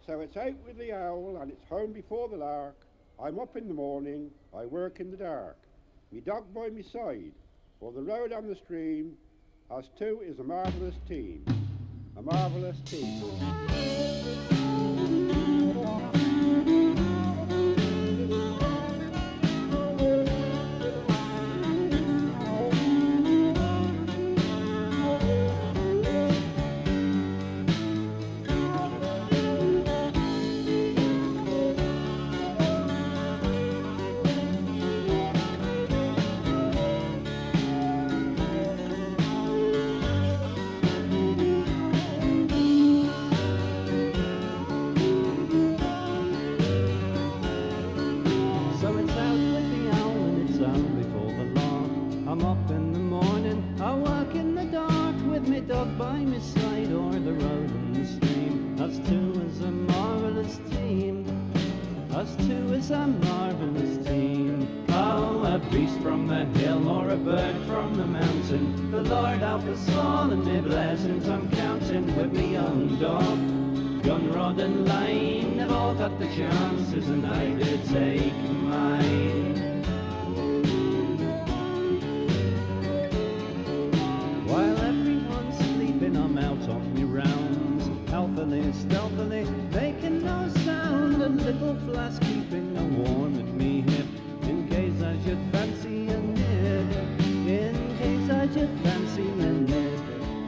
So it's out with the owl and it's home before the lark. I'm up in the morning, I work in the dark. Me dog by me side, for the road and the stream, us two is a marvellous team. A marvellous team. Dog by my side or the road and the stream. Us two is a marvellous team. Us two is a marvellous team. Oh, a beast from the hill or a bird from the mountain. The Lord help us all and my blessings I'm counting with me young dog. Gun, rod and line have all got the chances and I did take mine. I'm out on me rounds, healthily, stealthily, making no sound, a little flask keeping a warm at me hip, in case I should fancy a nip, in case I should fancy a nip.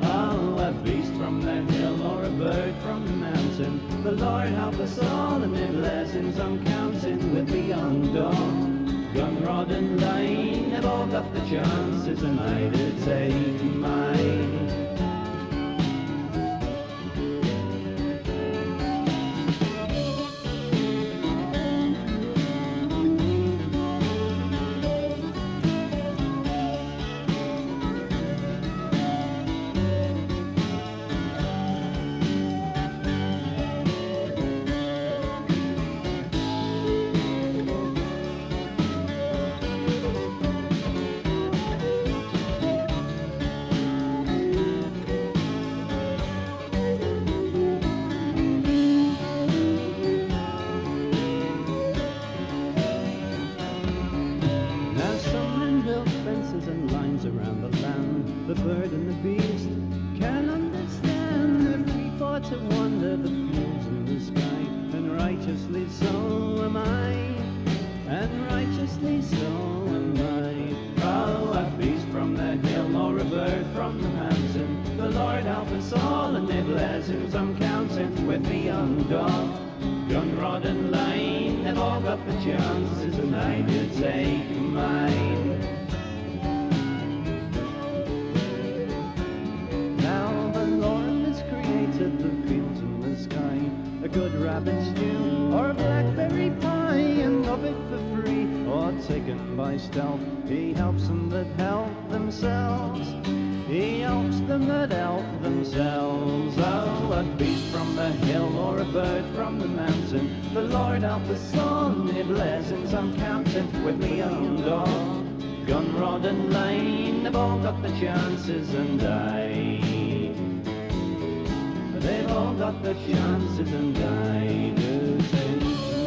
Oh, a beast from the hill or a bird from the mountain, the Lord help us all and my blessings I'm counting with me young dog. Gun, rod and line have all got the chances and I did take mine. And lines around the land, the bird and the beast can understand. They're free for to wander the fields and the sky, and righteously so am I, and righteously so am I. Oh, a beast from the hill or a bird from the mountain, the Lord help us all and my blessings I'm counting with me young dog. Gun, rod and line have all got the chances and I did take mine. The fields and the sky, a good rabbit stew or a blackberry pie, and of it for free or taken by stealth. He helps them that help themselves, he helps them that help themselves. Oh, a beast from the hill or a bird from the mountain, the Lord help us all, my blessings I'm counting with me young dog. Gun, rod and line have all got the chances and they've all got the chances and I do too.